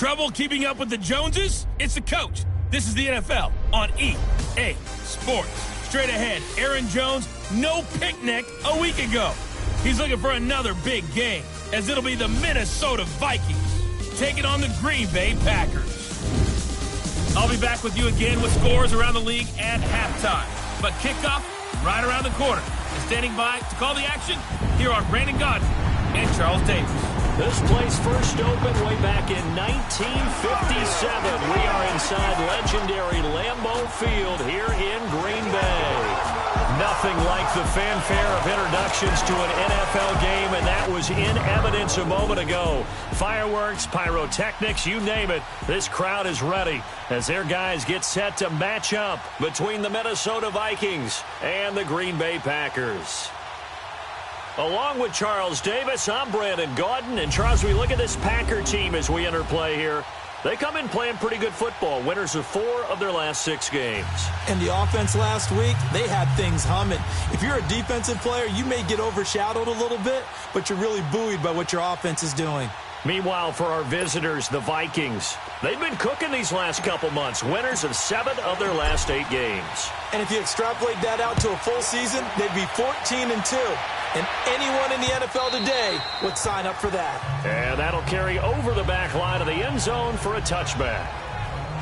Trouble keeping up with the Joneses? It's the coach. This is the NFL on EA Sports. Straight ahead, Aaron Jones, no picnic a week ago. He's looking for another big game, as it'll be the Minnesota Vikings taking on the Green Bay Packers. I'll be back with you again with scores around the league at halftime. But kickoff right around the corner. And standing by to call the action, here are Brandon Gaudin and Charles Davis. This place first opened way back in 1957. We are inside legendary Lambeau Field here in Green Bay. Nothing like the fanfare of introductions to an NFL game, and that was in evidence a moment ago. Fireworks, pyrotechnics, you name it. This crowd is ready as their guys get set to match up between the Minnesota Vikings and the Green Bay Packers. Along with Charles Davis, I'm Brandon Gaudin. And Charles, we look at this Packer team as we enter play here. They come in playing pretty good football, winners of 4 of their last 6 games. And the offense last week, they had things humming. If you're a defensive player, you may get overshadowed a little bit, but you're really buoyed by what your offense is doing. Meanwhile, for our visitors, the Vikings, they've been cooking these last couple months, winners of 7 of their last 8 games. And if you extrapolate that out to a full season, they'd be 14-2. And anyone in the NFL today would sign up for that. And that'll carry over the back line of the end zone for a touchback.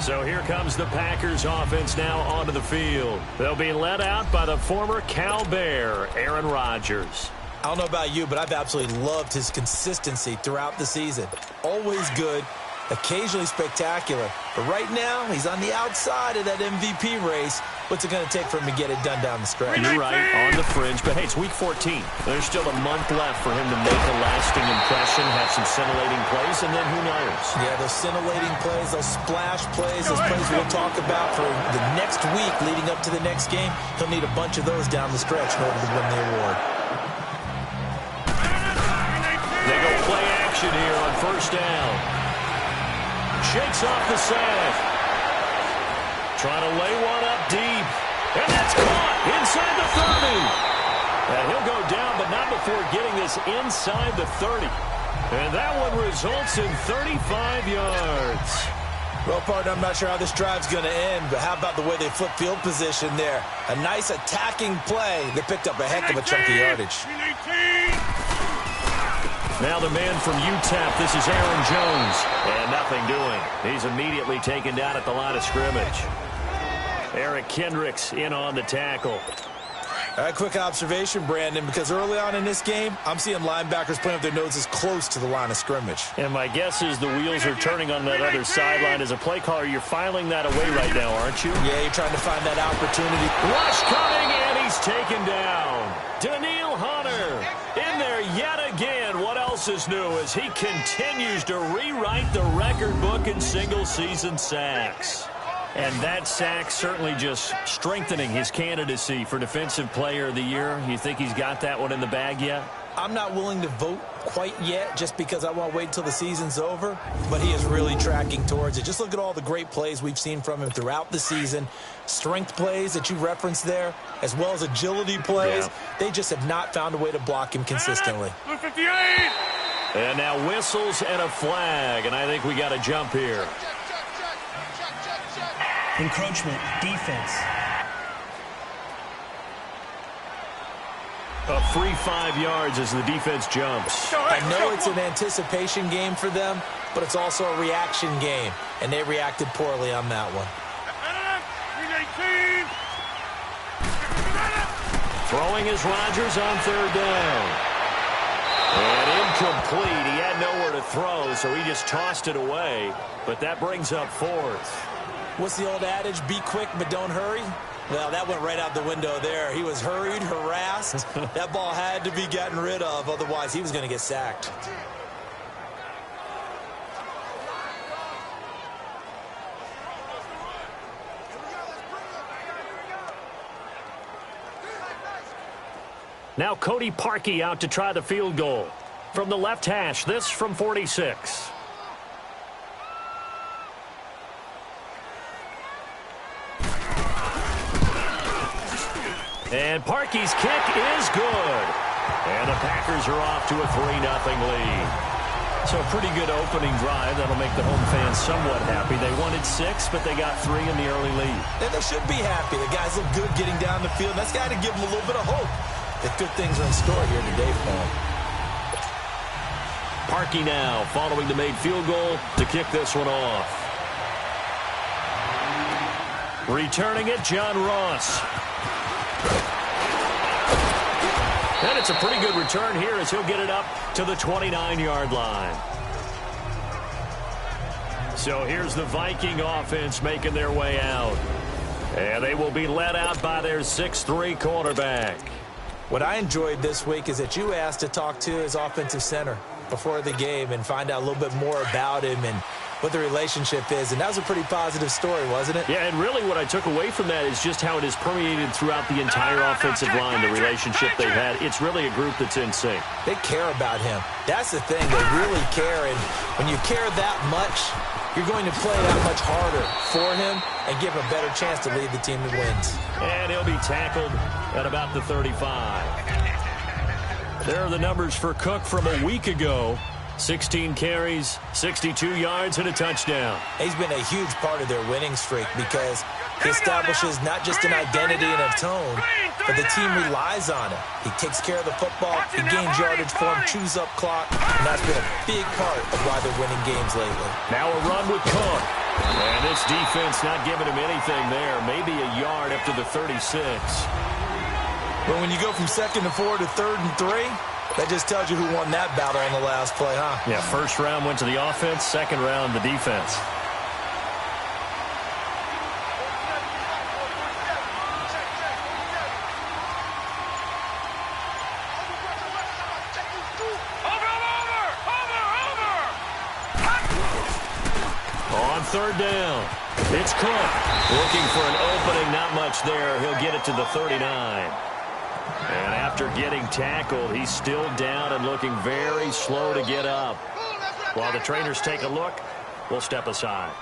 So here comes the Packers offense now onto the field. They'll be led out by the former Cal Bear, Aaron Rodgers. I don't know about you, but I've absolutely loved his consistency throughout the season. Always good, occasionally spectacular. But right now, he's on the outside of that MVP race. What's it going to take for him to get it done down the stretch? You're right, on the fringe. But, hey, it's week 14. There's still a month left for him to make a lasting impression, have some scintillating plays, and then who knows? Yeah, those scintillating plays, those splash plays, those plays we'll talk about for the next week leading up to the next game. He'll need a bunch of those down the stretch in order to win the award. They go play action here on first down. Shakes off the sack. Trying to lay one up deep. And that's caught inside the 30. And he'll go down, but not before getting this inside the 30. And that one results in 35 yards. Well, partner, I'm not sure how this drive's going to end, but how about the way they flip field position there? A nice attacking play. They picked up a heck of a chunk of yardage. Now the man from UTEP, this is Aaron Jones. And nothing doing. He's immediately taken down at the line of scrimmage. Eric Kendricks in on the tackle. All right, quick observation, Brandon, because early on in this game, I'm seeing linebackers playing with their noses close to the line of scrimmage. And my guess is the wheels are turning on that other sideline. As a play caller, you're filing that away right now, aren't you? Yeah, you're trying to find that opportunity. Rush coming, and he's taken down. Daniil Hunter in there yet again. What else is new as he continues to rewrite the record book in single-season sacks? And that sack certainly just strengthening his candidacy for Defensive Player of the Year. You think he's got that one in the bag yet? I'm not willing to vote quite yet just because I want to wait until the season's over, but he is really tracking towards it. Just look at all the great plays we've seen from him throughout the season. Strength plays that you referenced there, as well as agility plays. Yeah. They just have not found a way to block him consistently. And now whistles and a flag, and I think we got a jump here. Encroachment, defense. A free 5 yards as the defense jumps. I know it's an anticipation game for them, but it's also a reaction game, and they reacted poorly on that one. Throwing is Rodgers on third down. And incomplete. He had nowhere to throw, so he just tossed it away. But that brings up fourth. What's the old adage? Be quick, but don't hurry. Well, that went right out the window there. He was hurried, harassed. That ball had to be gotten rid of. Otherwise, he was going to get sacked. Now Cody Parkey out to try the field goal. From the left hash, this from 46. And Parkey's kick is good. And the Packers are off to a 3-0 lead. So a pretty good opening drive. That'll make the home fans somewhat happy. They wanted 6, but they got 3 in the early lead. And they should be happy. The guys look good getting down the field. That's got to give them a little bit of hope that good things are in store here today for them. Parkey now following the made field goal to kick this one off. Returning it, John Ross. And it's a pretty good return here as he'll get it up to the 29-yard line. So here's the Viking offense making their way out. And they will be led out by their 6'3" quarterback. What I enjoyed this week is that you asked to talk to his offensive center before the game and find out a little bit more about him and what the relationship is. And that was a pretty positive story, wasn't it? Yeah, and really what I took away from that is just how it has permeated throughout the entire offensive line, the relationship they've had. It's really a group that's in sync. They care about him. That's the thing. They really care. And when you care that much, you're going to play that much harder for him and give him a better chance to lead the team to wins. And he'll be tackled at about the 35. There are the numbers for Cook from a week ago. 16 carries, 62 yards, and a touchdown. He's been a huge part of their winning streak because he establishes not just an identity and a tone, but the team relies on it. He takes care of the football, he gains yardage for him, chews up clock, and that's been a big part of why they're winning games lately. Now a run with Cook. And this defense not giving him anything there. Maybe a yard up to the 36. But when you go from 2nd and 4 to 3rd and 3, that just tells you who won that battle on the last play, huh? Yeah, first round went to the offense, second round the defense. On 3rd down, it's Cook. Looking for an opening, not much there. He'll get it to the 39. And after getting tackled, he's still down and looking very slow to get up. While the trainers take a look, we'll step aside.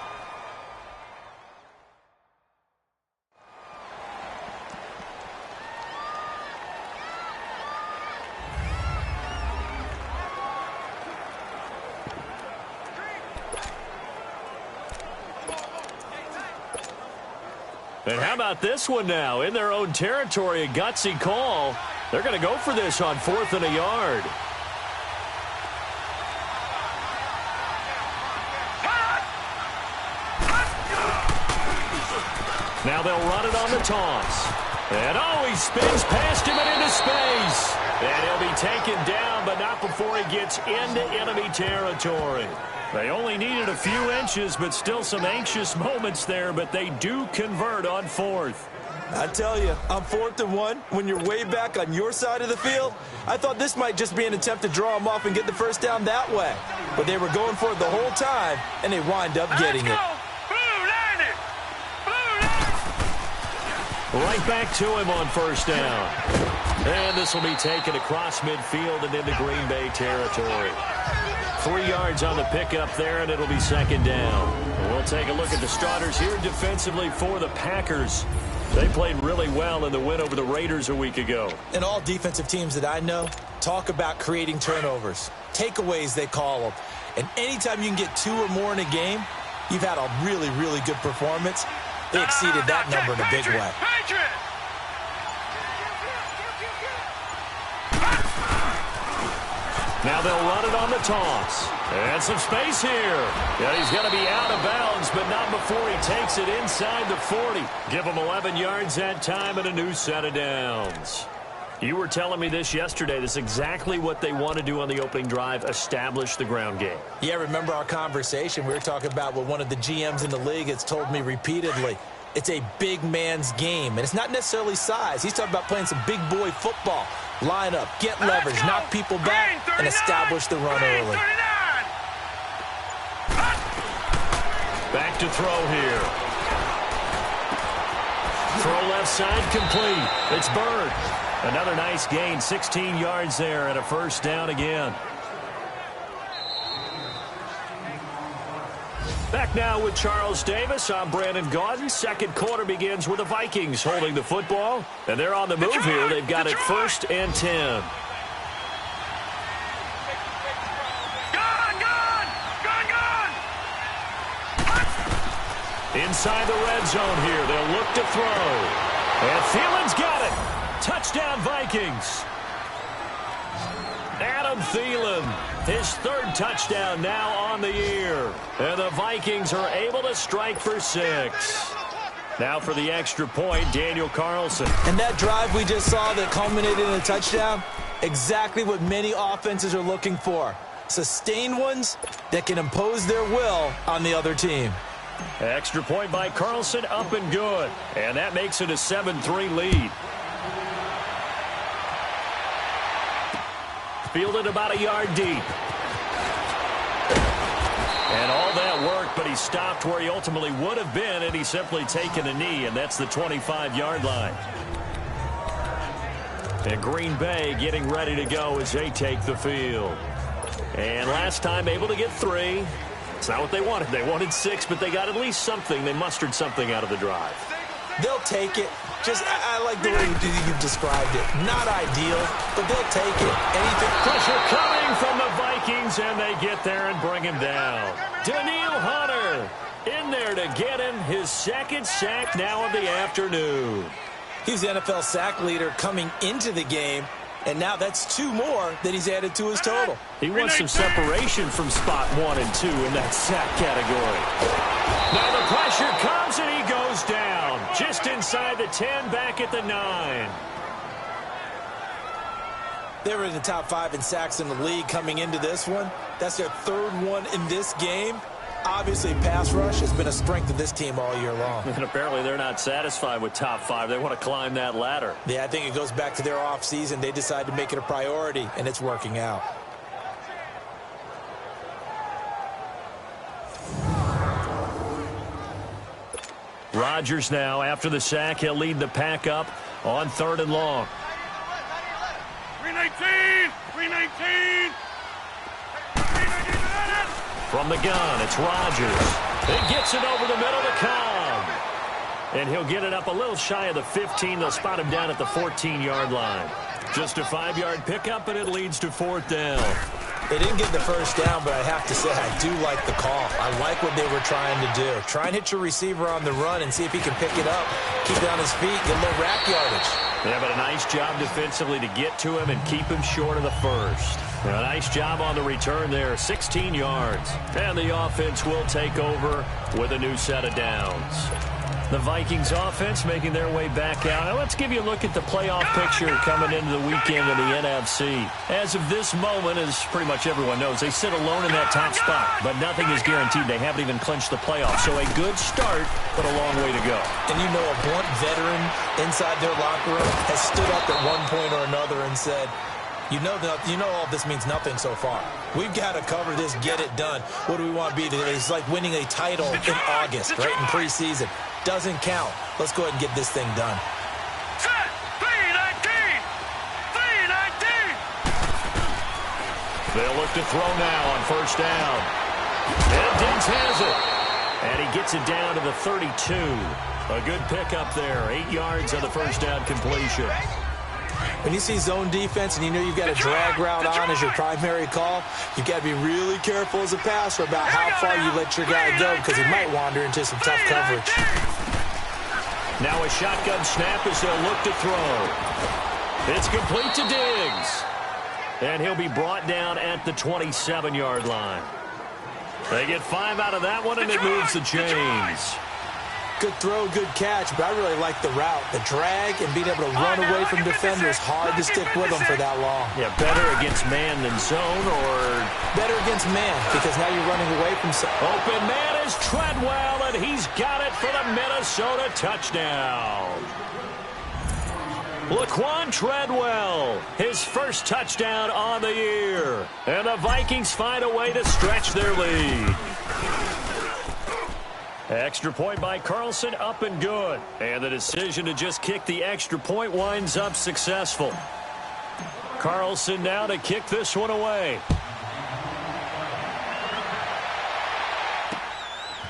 And how about this one now? In their own territory, a gutsy call. They're going to go for this on 4th and a yard. Now they'll run it on the toss. And he spins past him and into space. And he'll be taken down, but not before he gets into enemy territory. They only needed a few inches, but still some anxious moments there, but they do convert on 4th. I tell you, on 4th and 1, when you're way back on your side of the field, I thought this might just be an attempt to draw them off and get the first down that way. But they were going for it the whole time, and they wind up getting it. Right back to him on 1st down. And this will be taken across midfield and into Green Bay territory. 3 yards on the pickup there, and it'll be 2nd down. And we'll take a look at the starters here defensively for the Packers. They played really well in the win over the Raiders a week ago. And all defensive teams that I know talk about creating turnovers. Takeaways, they call them. And anytime you can get 2 or more in a game, you've had a really, really good performance. They exceeded that number in a big way. Now they'll run it on the toss. And some space here. Yeah, he's going to be out of bounds, but not before he takes it inside the 40. Give him 11 yards that time and a new set of downs. You were telling me this yesterday. This is exactly what they want to do on the opening drive, establish the ground game. Yeah, remember our conversation? We were talking about what one of the GMs in the league has told me repeatedly. It's a big man's game, and it's not necessarily size. He's talking about playing some big boy football. Line up, get leverage, knock people back, and establish the run early. Back to throw here. Throw left side complete. It's Bird. Another nice gain, 16 yards there and a 1st down again. Back now with Charles Davis. I'm Brandon Gaudin. 2nd quarter begins with the Vikings holding the football. And they're on the move here. They've got it 1st and 10. Inside the red zone here. They'll look to throw. And Thielen's got it. Touchdown, Vikings. Adam Thielen, his third touchdown now on the year. And the Vikings are able to strike for 6. Now for the extra point, Daniel Carlson. And that drive we just saw that culminated in a touchdown, exactly what many offenses are looking for. Sustained ones that can impose their will on the other team. Extra point by Carlson, up and good. And that makes it a 7-3 lead. Fielded about a yard deep. And all that worked, but he stopped where he ultimately would have been, and he's simply taken a knee, and that's the 25-yard line. And Green Bay getting ready to go as they take the field. And last time able to get 3. It's not what they wanted. They wanted 6, but they got at least something. They mustered something out of the drive. They'll take it. I like the way you described it. Not ideal, but they'll take it. Anything. Pressure coming from the Vikings, and they get there and bring him down. Danielle Hunter in there to get him his second sack now of the afternoon. He's the NFL sack leader coming into the game, and now that's 2 more that he's added to his total. He wants some separation from spot 1 and 2 in that sack category. Now the pressure comes, and he goes down. Just inside the 10, back at the 9. They were in the top 5 in sacks in the league coming into this one. That's their 3rd one in this game. Obviously, pass rush has been a strength of this team all year long. And apparently they're not satisfied with top 5. They want to climb that ladder. Yeah, I think it goes back to their offseason. They decided to make it a priority, and it's working out. Rodgers now, after the sack, he'll lead the pack up on 3rd and long. 319! 319! From the gun, it's Rodgers. He gets it over the middle to Cobb. And he'll get it up a little shy of the 15. They'll spot him down at the 14-yard line. Just a 5-yard pickup, and it leads to 4th down. They didn't get the first down, but I have to say I do like the call. I like what they were trying to do. Try and hit your receiver on the run and see if he can pick it up. Keep it on his feet, get a little rack yardage. Yeah, but a nice job defensively to get to him and keep him short of the first. A nice job on the return there, 16 yards. And the offense will take over with a new set of downs. The Vikings offense making their way back out. Now let's give you a look at the playoff picture coming into the weekend in the NFC. As of this moment, as pretty much everyone knows, they sit alone in that top spot, but nothing is guaranteed. They haven't even clinched the playoffs. So a good start, but a long way to go. And you know, a blunt veteran inside their locker room has stood up at one point or another and said, you know all this means nothing so far. We've got to cover this, get it done. What do we want to be? It's like winning a title in August, right, in preseason. Doesn't count. Let's go ahead and get this thing done. Set! 319! 319! They'll look to throw now on 1st down. And Diggs has it. And he gets it down to the 32. A good pickup there. 8 yards on the 1st down completion. When you see zone defense and you know you've got a drag route on as your primary call, you've got to be really careful as a passer about how far you let your guy go because he might wander into some tough coverage. Now a shotgun snap as they'll look to throw. It's complete to Diggs. And he'll be brought down at the 27-yard line. They get 5 out of that one, and it moves the chains. Good throw, good catch, but I really like the route. The drag and being able to run away from defenders, hard to stick with them for that long. Yeah, better against man than zone, or better against man, because now you're running away from zone. Open man is Treadwell, and he's got it for the Minnesota touchdown. Laquan Treadwell, his first touchdown on the year. And the Vikings find a way to stretch their lead. Extra point by Carlson, up and good. And the decision to just kick the extra point winds up successful. Carlson now to kick this one away.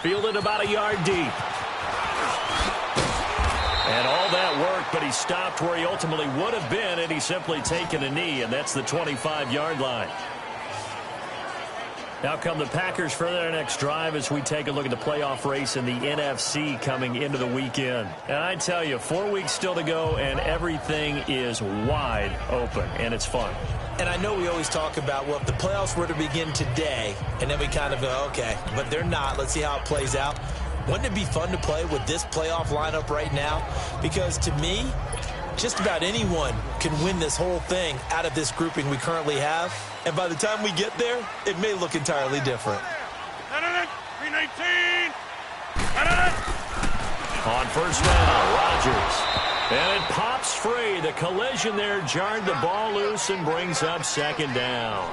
Fielded about a yard deep. And all that worked, but he stopped where he ultimately would have been, and he's simply taken a knee, and that's the 25-yard line. Now come the Packers for their next drive as we take a look at the playoff race in the NFC coming into the weekend. And I tell you, 4 weeks still to go, and everything is wide open, and it's fun. And I know we always talk about, well, if the playoffs were to begin today, and then we kind of go, okay, but they're not. Let's see how it plays out. Wouldn't it be fun to play with this playoff lineup right now? Because to me, just about anyone can win this whole thing out of this grouping we currently have. And by the time we get there, it may look entirely different. 319. On first down, Rodgers. And it pops free. The collision there jarred the ball loose and brings up second down.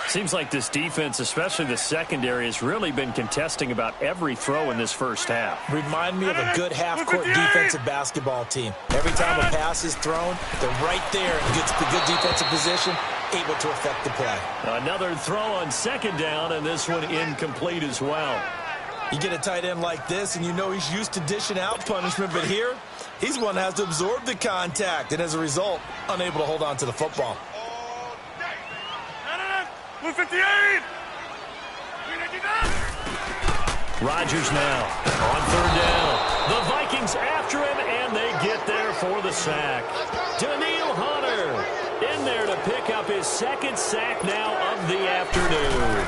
Seems like this defense, especially the secondary, has really been contesting about every throw in this first half. Remind me of a good half-court defensive basketball team. Every time a pass is thrown, they're right there in good defensive position, able to affect the play. Another throw on second down, and this one incomplete as well. You get a tight end like this, and you know he's used to dishing out punishment, but here, he's one that has to absorb the contact, and as a result, unable to hold on to the football. 58. Rodgers now on third down. The Vikings after him, and they get there for the sack. Daniil Hunter in there to pick up his second sack now of the afternoon.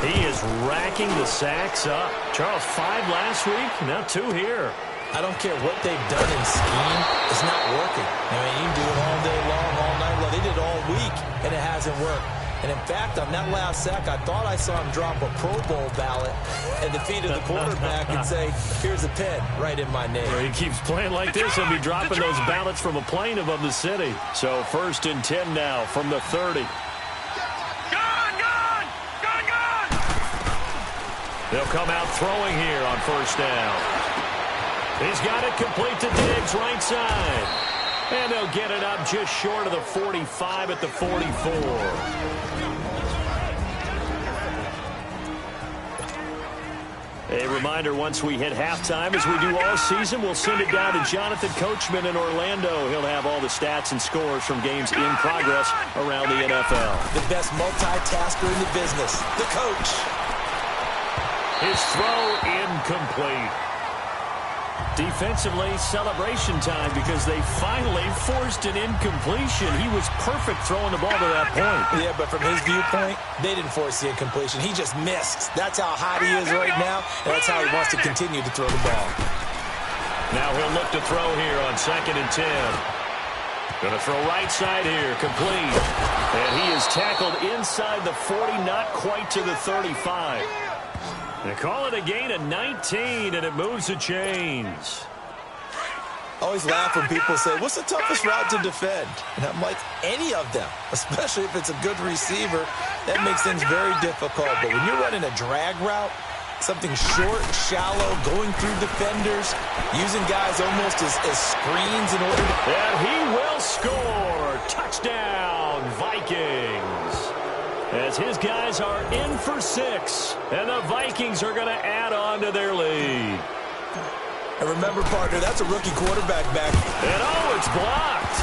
He is racking the sacks up. Charles, 5 last week, now 2 here. I don't care what they've done in scheme. It's not working. I mean, you can do it all day long, all night long. They did it all week, and it hasn't worked. And in fact, on that last sack, I thought I saw him drop a Pro Bowl ballot at the feet of the quarterback and say, here's a pen right in my name. Well, he keeps playing like this. He'll be dropping those ballots from a plane above the city. So 1st and 10 now from the 30. They'll come out throwing here on first down. He's got it complete to Diggs, right side. And they'll get it up just short of the 45 at the 44. A reminder, once we hit halftime, as we do all season, we'll send it down to Jonathan Coachman in Orlando. He'll have all the stats and scores from games in progress around the NFL. The best multitasker in the business, the coach. His throw incomplete. Defensively, celebration time because they finally forced an incompletion. He was perfect throwing the ball to that point. Yeah, but from his viewpoint, they didn't force the incompletion. He just missed. That's how hot he is right now, and that's how he wants to continue to throw the ball. Now he'll look to throw here on 2nd and 10. Going to throw right side here, complete. And he is tackled inside the 40, not quite to the 35. They call it a gain of 19, and it moves the chains. I always laugh when people say, what's the toughest route to defend? And I'm like, any of them, especially if it's a good receiver. That makes things very difficult. But when you're running a drag route, something short, shallow, going through defenders, using guys almost as screens in order to... And he will score. Touchdown, Vikings. As his guys are in for 6, and the Vikings are going to add on to their lead. And remember, partner, that's a rookie quarterback back. And oh, it's blocked.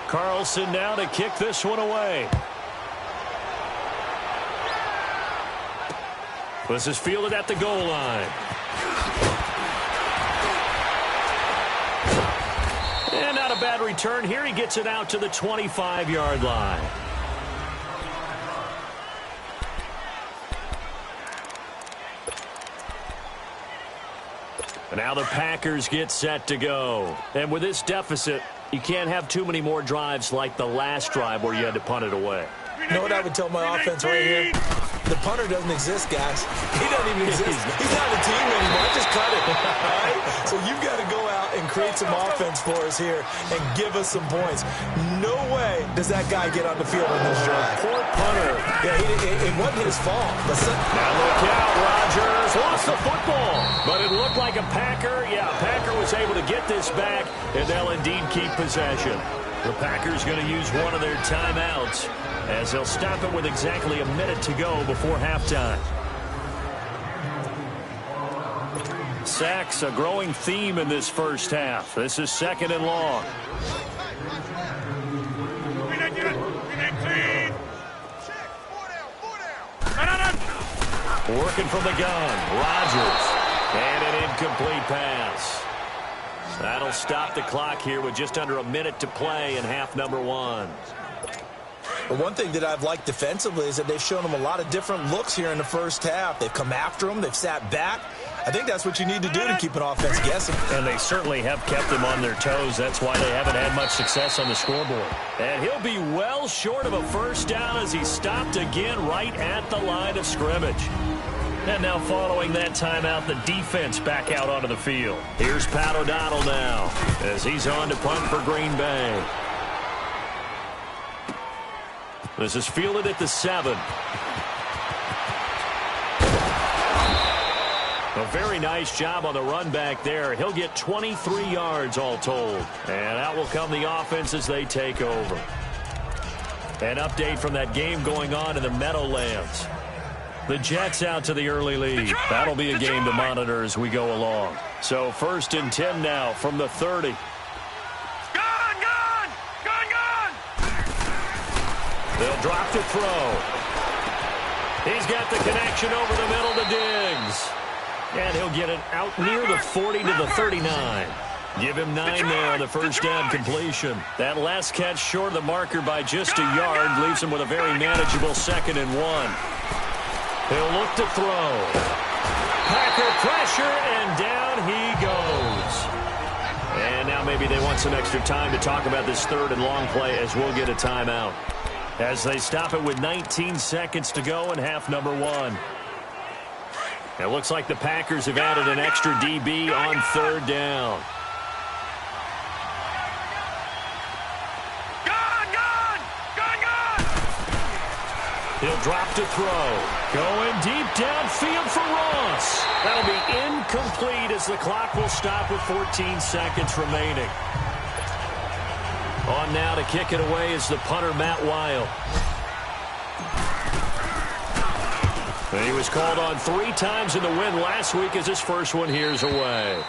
Carlson now to kick this one away. This is fielded at the goal line. And not a bad return here. He gets it out to the 25-yard line. And now the Packers get set to go. And with this deficit, you can't have too many more drives like the last drive where you had to punt it away. You know what I would tell my offense right here? The punter doesn't exist, guys. He doesn't even exist. He's not a team anymore. Just cut it. All right? So you've got to go out and create some offense for us here and give us some points. No way does that guy get on the field on this drive. Poor punter. Yeah, it wasn't his fault. Now look out, Rodgers lost the football. But it looked like a Packer. Yeah, a Packer was able to get this back, and they'll indeed keep possession. The Packers going to use one of their timeouts as they'll stop it with exactly a minute to go before halftime. sacks, a growing theme in this first half. This is 2nd and long. Working from the gun, Rodgers. And an incomplete pass. That'll stop the clock here with just under a minute to play in half number 1. But one thing that I've liked defensively is that they've shown them a lot of different looks here in the first half. They've come after them. They've sat back. I think that's what you need to do to keep an offense guessing. And they certainly have kept them on their toes. That's why they haven't had much success on the scoreboard. And he'll be well short of a first down as he stopped again right at the line of scrimmage. And now following that timeout, the defense back out onto the field. Here's Pat O'Donnell now as he's on to punt for Green Bay. This is fielded at the 7. A very nice job on the run back there. He'll get 23 yards all told. And out will come the offense as they take over. An update from that game going on in the Meadowlands. The Jets out to the early lead. That'll be a game to monitor as we go along. So 1st and 10 now from the 30. They'll drop to throw. He's got the connection over the middle to Diggs. And he'll get it out near the 40 to the 39. Give him 9 there on the first down completion. That last catch short of the marker by just a yard leaves him with a very manageable 2nd and 1. He'll look to throw. Packer pressure, and down he goes. And now maybe they want some extra time to talk about this 3rd and long play as we'll get a timeout. As they stop it with 19 seconds to go in half number 1. It looks like the Packers have added an extra DB on 3rd down. He'll drop to throw. Going deep downfield for Ross. That'll be incomplete as the clock will stop with 14 seconds remaining. On now to kick it away is the punter, Matt Weil. And he was called on 3 times in the win last week as his first one here's away.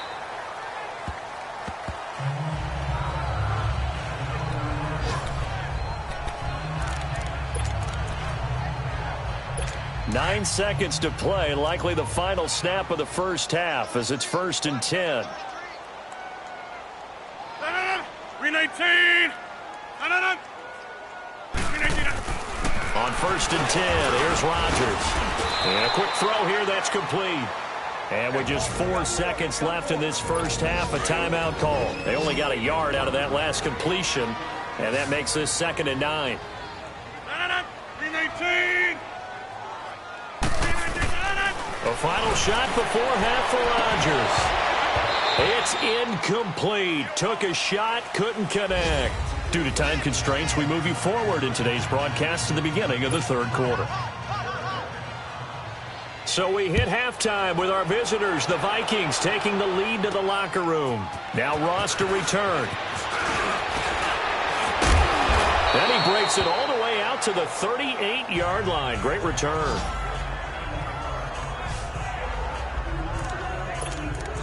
Nine seconds to play, likely the final snap of the first half as it's 1st and 10. 319. On 1st and 10, here's Rodgers. And a quick throw here, that's complete. And with just 4 seconds left in this first half, a timeout call. They only got a yard out of that last completion, and that makes this 2nd and 9. 319. A final shot before half for Rodgers. It's incomplete. Took a shot, couldn't connect. Due to time constraints, we move you forward in today's broadcast to the beginning of the 3rd quarter. So we hit halftime with our visitors, the Vikings, taking the lead to the locker room. Now Ross to return. Then he breaks it all the way out to the 38-yard line. Great return.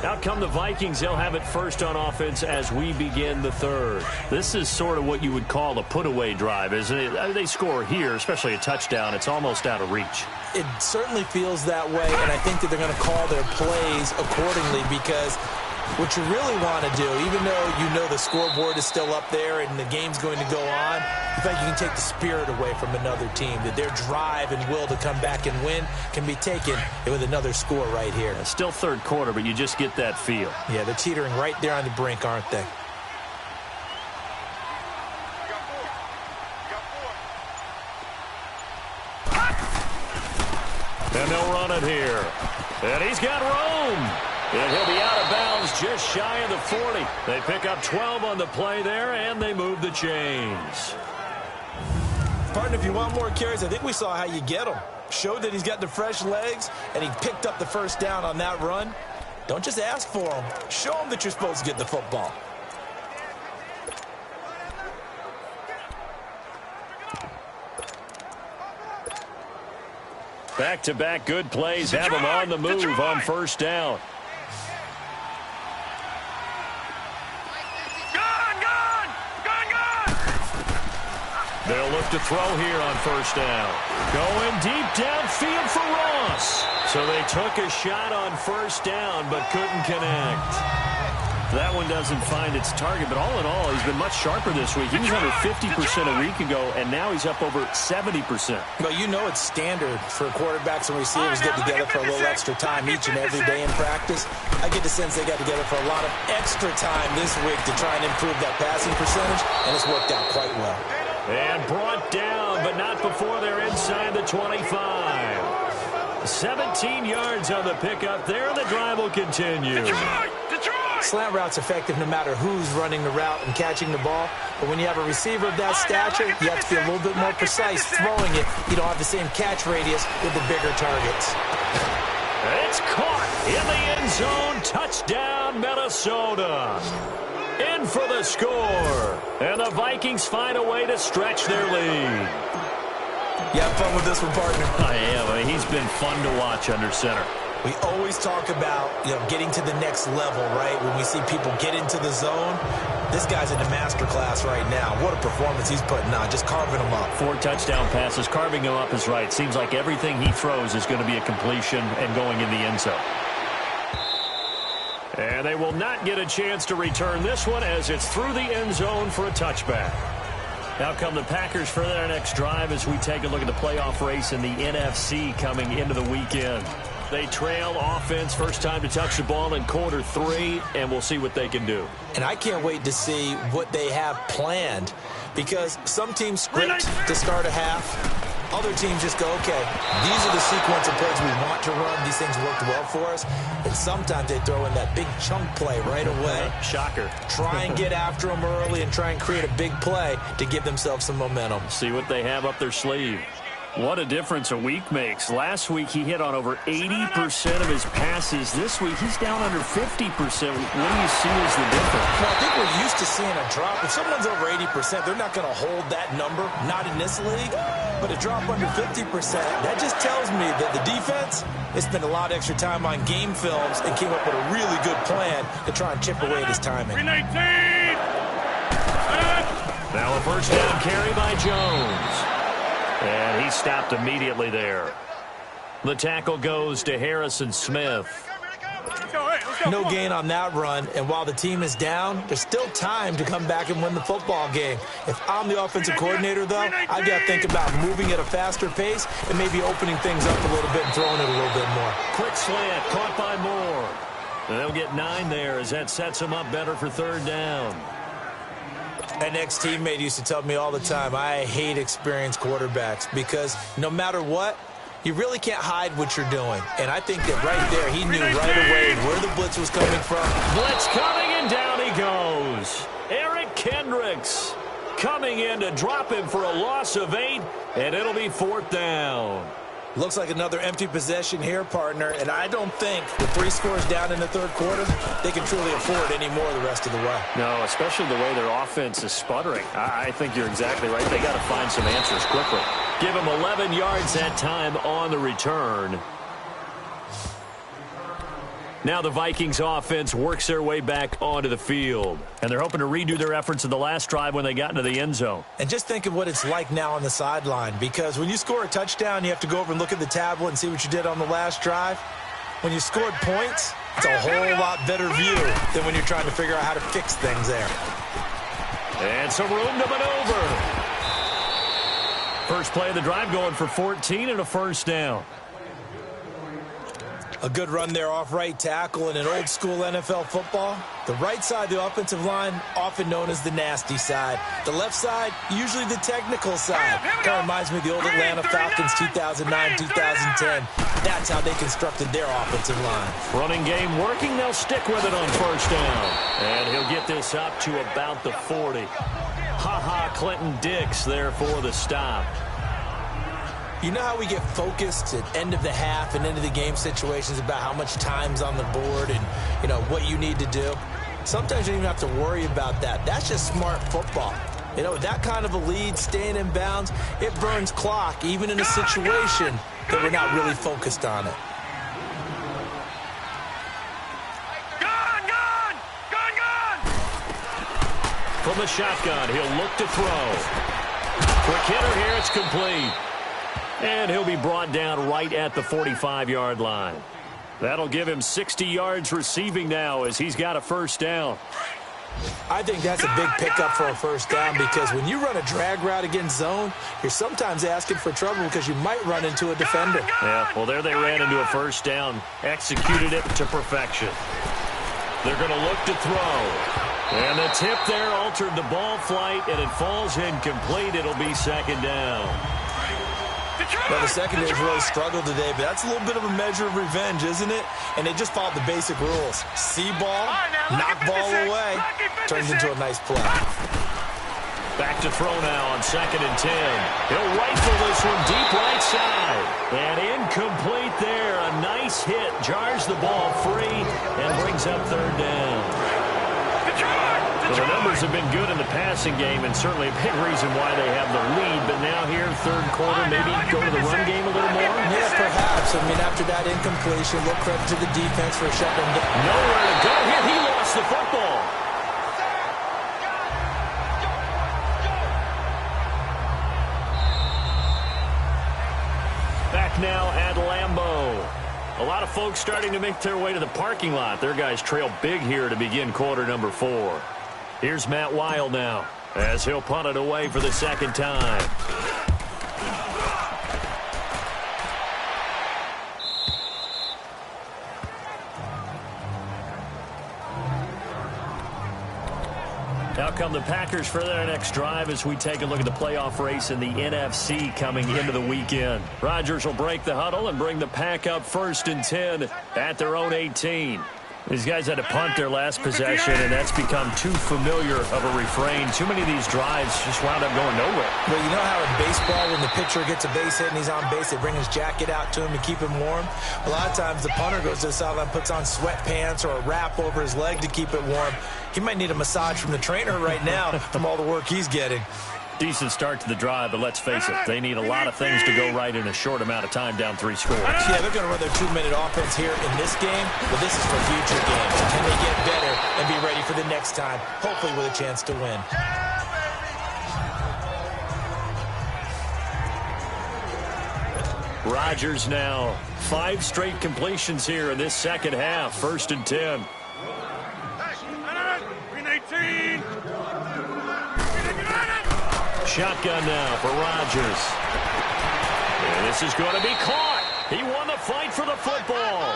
Out come the Vikings. They'll have it first on offense as we begin the 3rd. This is sort of what you would call a put-away drive, isn't it? They score here, especially a touchdown. It's almost out of reach. It certainly feels that way, and I think that they're going to call their plays accordingly because what you really want to do, even though you know the scoreboard is still up there and the game's going to go on, in fact, you can take the spirit away from another team, that their drive and will to come back and win can be taken with another score right here. It's still 3rd quarter, but you just get that feel. Yeah, they're teetering right there on the brink, aren't they? And they'll run it here. And he's got room. And he'll be out of bounds just shy of the 40. They pick up 12 on the play there, and they move the chains. Partner, if you want more carries, I think we saw how you get them. Showed that he's got the fresh legs, and he picked up the first down on that run. Don't just ask for them. Show them that you're supposed to get the football. Back-to-back good plays have him on the move on first down. They'll look to throw here on first down. Going deep downfield for Ross. So they took a shot on first down but couldn't connect. That one doesn't find its target, but all in all, he's been much sharper this week. He was under 50% a week ago, and now he's up over 70%. Well, you know it's standard for quarterbacks and receivers get together for a little extra time each and every day in practice. I get the sense they got together for a lot of extra time this week to try and improve that passing percentage, and it's worked out quite well. And brought down, but not before they're inside the 25. 17 yards on the pickup there, and the drive will continue. Slant route's effective no matter who's running the route and catching the ball. But when you have a receiver of that stature, you have to be a little bit more precise throwing it. You don't have the same catch radius with the bigger targets. It's caught in the end zone. Touchdown, Minnesota. In for the score. And the Vikings find a way to stretch their lead. You have fun with this one, partner? I am. I mean, he's been fun to watch under center. We always talk about, getting to the next level, right? When we see people get into the zone, this guy's in a master class right now. What a performance he's putting on, just carving them up. 4 touchdown passes. Carving him up is right. Seems like everything he throws is going to be a completion and going in the end zone. And they will not get a chance to return this one as it's through the end zone for a touchback. Now come the Packers for their next drive as we take a look at the playoff race in the NFC coming into the weekend. They trail offense, first time to touch the ball in quarter 3, and we'll see what they can do. And I can't wait to see what they have planned, because some teams script to start a half. Other teams just go, okay, these are the sequence of plays we want to run. These things worked well for us. And sometimes they throw in that big chunk play right away. Shocker. Try and get after them early and try and create a big play to give themselves some momentum. See what they have up their sleeve. What a difference a week makes. Last week, he hit on over 80% of his passes. This week, he's down under 50%. What do you see as the difference? Well, I think we're used to seeing a drop. If someone's over 80%, they're not going to hold that number, not in this league. But a drop under 50%, that just tells me that the defense has spent a lot of extra time on game films and came up with a really good plan to try and chip away at his timing. Now a first down carry by Jones. And he stopped immediately there. The tackle goes to Harrison Smith. No gain on that run, and while the team is down, there's still time to come back and win the football game. If I'm the offensive coordinator, though, I've got to think about moving at a faster pace and maybe opening things up a little bit and throwing it a little bit more. Quick slant, caught by Moore. And they'll get 9 there as that sets them up better for third down. An ex-teammate used to tell me all the time, I hate experienced quarterbacks because no matter what, you really can't hide what you're doing. And I think that right there, he knew right away where the blitz was coming from. Blitz coming, and down he goes. Eric Kendricks coming in to drop him for a loss of 8, and it'll be 4th down. Looks like another empty possession here, partner, and I don't think with 3 scores down in the third quarter, they can truly afford any more the rest of the way. No, especially the way their offense is sputtering. I think you're exactly right. They got to find some answers quickly. Give them 11 yards that time on the return. Now the Vikings offense works their way back onto the field. And they're hoping to redo their efforts in the last drive when they got into the end zone. And just think of what it's like now on the sideline, because when you score a touchdown, you have to go over and look at the tablet and see what you did on the last drive. When you scored points, it's a whole lot better view than when you're trying to figure out how to fix things there. And some room to maneuver. First play of the drive going for 14 and a first down. A good run there off right tackle in an old-school NFL football. The right side of the offensive line, often known as the nasty side. The left side, usually the technical side. Kind of reminds me of the old Atlanta Falcons 2009-2010. That's how they constructed their offensive line. Running game working. They'll stick with it on first down. And he'll get this up to about the 40. Ha-ha, Clinton Dix there for the stop. You know how we get focused at end of the half and into the game situations about how much time's on the board and, what you need to do? Sometimes you don't even have to worry about that. That's just smart football. With that kind of a lead, staying in bounds, it burns clock, even in a situation that we're not really focused on it. From the shotgun, he'll look to throw. Quick hitter here. It's complete. And he'll be brought down right at the 45-yard line. That'll give him 60 yards receiving now as he's got a first down. I think that's a big pickup for a first down because when you run a drag route against zone, you're sometimes asking for trouble because you might run into a defender. Yeah, well, there they ran into a first down. Executed it to perfection. They're going to look to throw. And the tip there altered the ball flight, and it falls incomplete. It'll be second down. Well, the secondary's really struggled today, but that's a little bit of a measure of revenge, isn't it? And they just followed the basic rules. See ball, knock ball away, turns into a nice play. Back to throw now on 2nd and 10. He'll rifle this one deep right side. And incomplete there. A nice hit. Jars the ball free and brings up 3rd down. Well, the numbers have been good in the passing game and certainly a big reason why they have the lead. But now here, 3rd quarter, maybe go to the run game a little more? Yeah, perhaps. I mean, after that incompletion, we'll credit to the defense for shutting them down. Nowhere to go here. He lost the football. Back now at Lambeau. A lot of folks starting to make their way to the parking lot. Their guys trail big here to begin quarter number 4. Here's Matt Weil now as he'll punt it away for the 2nd time. Now come the Packers for their next drive as we take a look at the playoff race in the NFC coming into the weekend. Rodgers will break the huddle and bring the Pack up 1st and 10 at their own 18. These guys had to punt their last possession, and that's become too familiar of a refrain. Too many of these drives just wound up going nowhere. Well, you know how in baseball, when the pitcher gets a base hit and he's on base, they bring his jacket out to him to keep him warm? A lot of times the punter goes to the sideline, puts on sweatpants or a wrap over his leg to keep it warm. He might need a massage from the trainer right now from all the work he's getting. Decent start to the drive, but let's face it, they need a lot of things to go right in a short amount of time down 3 scores. Yeah, they're going to run their 2-minute offense here in this game, but this is for future games. Can they get better and be ready for the next time, hopefully with a chance to win? Rodgers now, 5 straight completions here in this second half, 1st and 10. Shotgun now for Rodgers. And this is going to be caught. He won the fight for the football.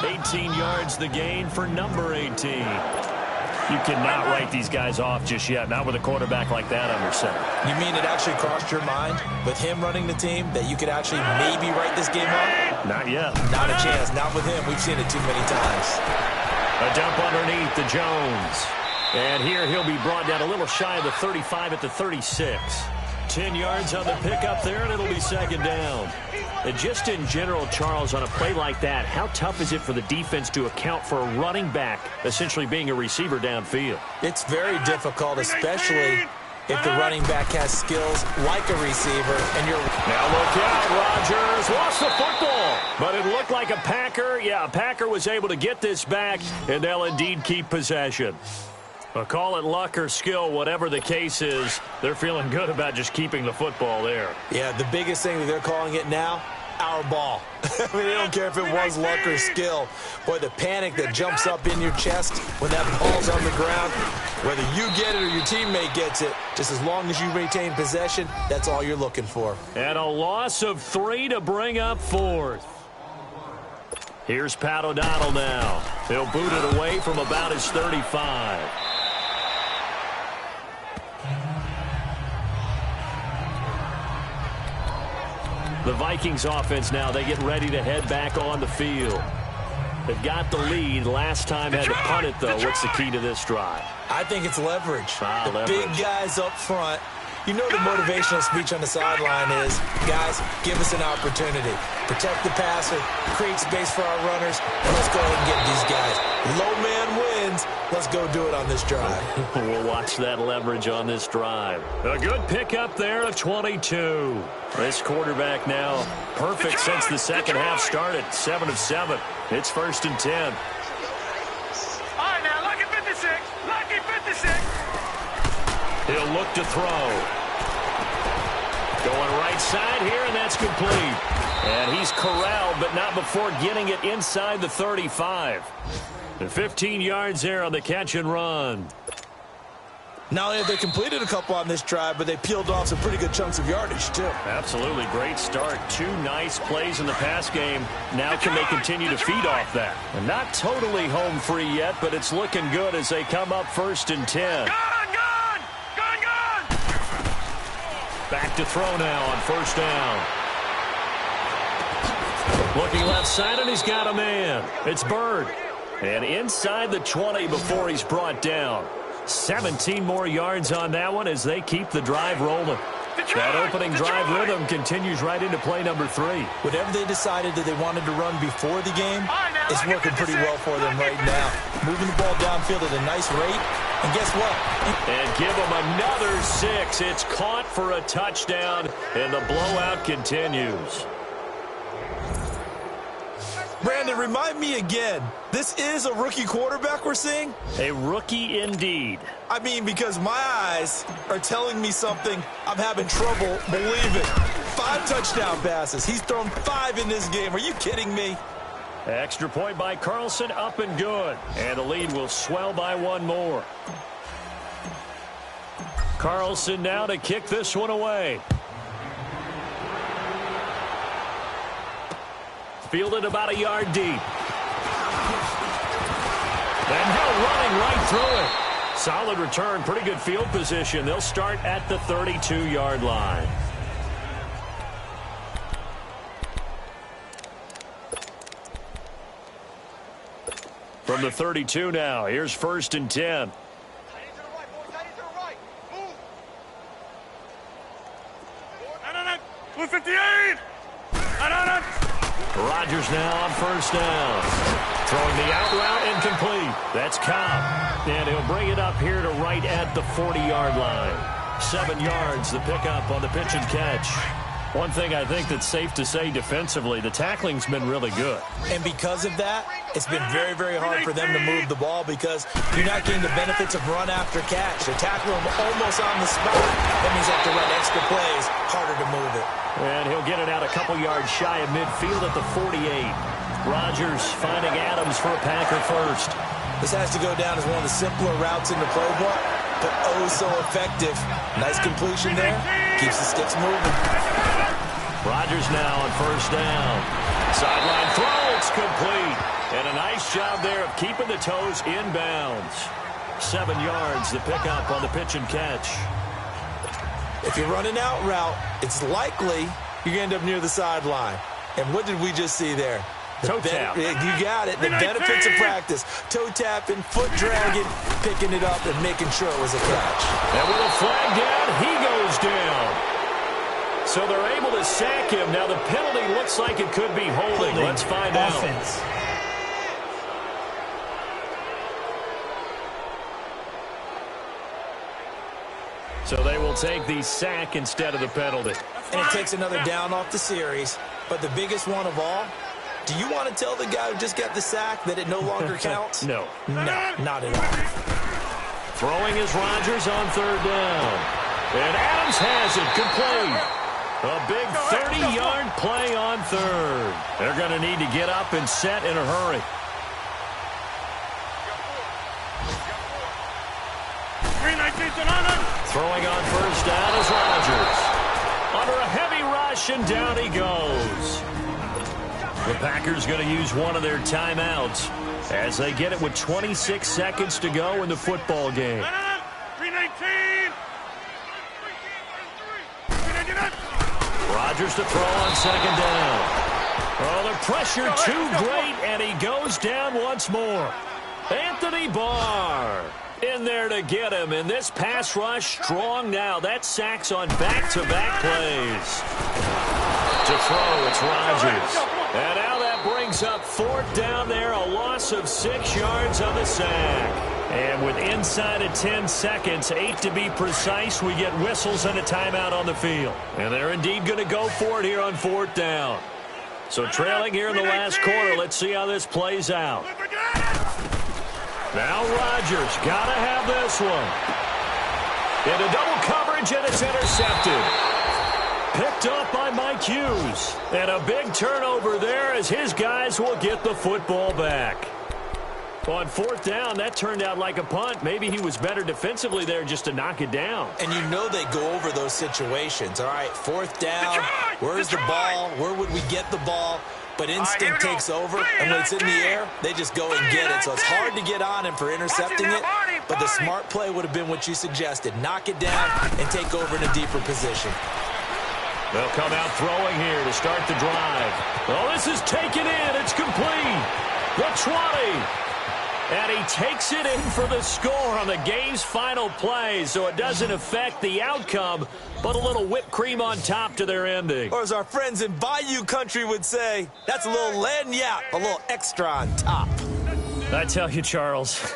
18 yards the gain for number 18. You cannot write these guys off just yet, not with a quarterback like that under center. You mean it actually crossed your mind with him running the team that you could actually maybe write this game off? Not yet. Not a chance. Not with him. We've seen it too many times. A dump underneath to Jones. And here he'll be brought down a little shy of the 35 at the 36. 10 yards on the pickup there, and it'll be second down. And just in general, Charles, on a play like that, how tough is it for the defense to account for a running back essentially being a receiver downfield? It's very difficult, especially if the running back has skills like a receiver. And you're now look out, Rodgers lost the football, but it looked like a Packer. Yeah, a Packer was able to get this back, and they'll indeed keep possession. Well, call it luck or skill, whatever the case is, they're feeling good about just keeping the football there. Yeah, the biggest thing that they're calling it now, our ball. I mean, they don't care if it was luck or skill. Boy, the panic that jumps up in your chest when that ball's on the ground, whether you get it or your teammate gets it, just as long as you retain possession, that's all you're looking for. And a loss of 3 to bring up 4th. Here's Pat O'Donnell now. He'll boot it away from about his 35. The Vikings offense now, they get ready to head back on the field. They've got the lead. Last time had to punt it, though. What's the key to this drive? I think it's leverage. Leverage. Big guys up front. You know the motivational speech on the sideline is, guys, give us an opportunity. Protect the passer, create space for our runners, and let's go ahead and get these guys. Low man wins. Let's go do it on this drive. We'll watch that leverage on this drive. A good pickup there of 22. This quarterback now perfect since the second half started. 7 of 7. It's 1st and 10. All right, now, lucky 56. Lucky 56. He'll look to throw. Throwing right side here, and that's complete. And he's corralled, but not before getting it inside the 35. And 15 yards there on the catch and run. Not only have they completed a couple on this drive, but they peeled off some pretty good chunks of yardage, too. Absolutely. Great start. 2 nice plays in the pass game. Now can they continue to feed off that? And not totally home free yet, but it's looking good as they come up 1st and 10. Gone! Back to throw now on 1st down. Looking left side, and he's got a man. It's Bird. And inside the 20 before he's brought down. 17 more yards on that one as they keep the drive rolling. That opening drive rhythm continues right into play number 3. Whatever they decided that they wanted to run before the game, it's working pretty well for them right now. Moving the ball downfield at a nice rate. And guess what? And give them another 6. It's caught for a touchdown, and the blowout continues. Brandon, remind me again, this is a rookie quarterback we're seeing? A rookie indeed. I mean, because my eyes are telling me something I'm having trouble believing. 5 touchdown passes. He's thrown 5 in this game. Are you kidding me? Extra point by Carlson, up and good. And the lead will swell by 1 more. Carlson now to kick this one away. Fielded about a yard deep. And now running right through it. Solid return, pretty good field position. They'll start at the 32-yard line. From the 32 now, here's 1st and 10. 258! Rodgers now on 1st down. Throwing the out route incomplete. That's Cobb. And he'll bring it up here to right at the 40-yard line. 7 yards, the pickup on the pitch and catch. One thing I think that's safe to say defensively, the tackling's been really good. And because of that, it's been very, very hard for them to move the ball because you're not getting the benefits of run after catch. They tackle him almost on the spot. That means they have to run extra plays, harder to move it. And he'll get it out a couple yards shy of midfield at the 48. Rodgers finding Adams for a Packer first. This has to go down as one of the simpler routes in the playbook, but oh so effective. Nice completion there. Keeps the sticks moving. Rodgers now on 1st down. Sideline throw, it's complete. And a nice job there of keeping the toes inbounds. 7 yards, the pickup on the pitch and catch. If you're running out route, it's likely you're going to end up near the sideline. And what did we just see there? Toe tap. You got it. The benefits of practice. Toe tapping, foot dragging, picking it up, and making sure it was a catch. And with a flag down, he goes down. So they're able to sack him. Now the penalty looks like it could be holding. Let's find out. So they will take the sack instead of the penalty. And it takes another down off the series. But the biggest one of all, do you want to tell the guy who just got the sack that it no longer counts? No. No, not at all. Throwing is Rodgers on 3rd down. And Adams has it complete. A big 30-yard play on 3rd. They're going to need to get up and set in a hurry. Throwing on 1st down is Rodgers. Under a heavy rush, and down he goes. The Packers going to use one of their timeouts as they get it with 26 seconds to go in the football game. 319! Rodgers to throw on 2nd down. Oh, the pressure too great, and he goes down once more. Anthony Barr in there to get him, and this pass rush strong now. That sacks on back-to-back plays. To throw, it's Rodgers. And now that brings up 4th down there, a loss of 6 yards on the sack. And with inside of 10 seconds, 8 to be precise, we get whistles and a timeout on the field. And they're indeed going to go for it here on 4th down. So trailing here in the last quarter, let's see how this plays out. Now Rodgers got to have this one. Into double coverage, and it's intercepted. picked off by Mike Hughes. And a big turnover there as his guys will get the football back. On fourth down, that turned out like a punt. Maybe he was better defensively there just to knock it down. And you know they go over those situations. All right, fourth down, where's the ball? Where would we get the ball? But instinct takes over, and when it's in the air, they just go and get it. So it's hard to get on him for intercepting it, but the smart play would have been what you suggested. Knock it down and take over in a deeper position. They'll come out throwing here to start the drive. Well, this is taken in. It's complete. The 20. And he takes it in for the score on the game's final play, so it doesn't affect the outcome, but a little whipped cream on top to their ending. Or as our friends in Bayou Country would say, that's a little lagniappe, a little extra on top. I tell you, Charles,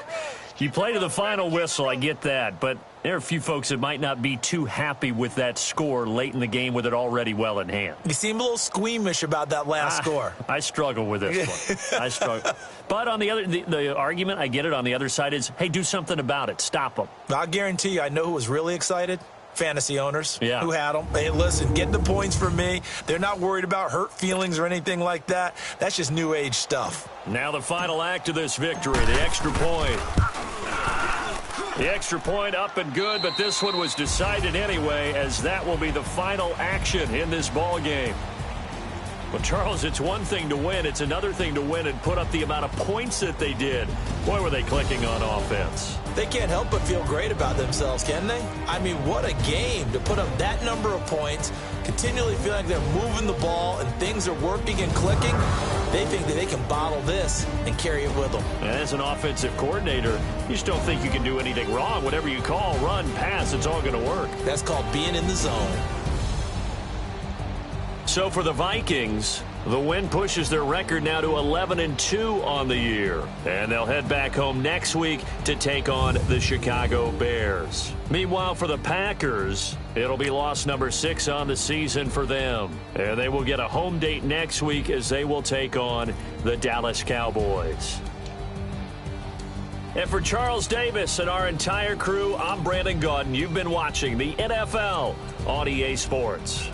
you play to the final whistle, I get that, but there are a few folks that might not be too happy with that score late in the game with it already well in hand. You seem a little squeamish about that last score. I struggle with this one. I struggle. But on the argument, I get it, on the other side is, hey, do something about it. Stop them. I'll guarantee you, I know who was really excited. Fantasy owners who had them. Hey, listen, get the points from me. They're not worried about hurt feelings or anything like that. That's just new age stuff. Now the final act of this victory, the extra point. The extra point up and good, but this one was decided anyway, as that will be the final action in this ball game. Well, Charles, it's one thing to win. It's another thing to win and put up the amount of points that they did. Boy, were they clicking on offense. They can't help but feel great about themselves, can they? I mean, what a game to put up that number of points, continually feeling like they're moving the ball and things are working and clicking. They think that they can bottle this and carry it with them. And as an offensive coordinator, you just don't think you can do anything wrong. Whatever you call, run, pass, it's all going to work. That's called being in the zone. So for the Vikings, the win pushes their record now to 11-2 on the year. And they'll head back home next week to take on the Chicago Bears. Meanwhile, for the Packers, it'll be loss number 6 on the season for them. And they will get a home date next week as they will take on the Dallas Cowboys. And for Charles Davis and our entire crew, I'm Brandon Gaudin. You've been watching the NFL on EA Sports.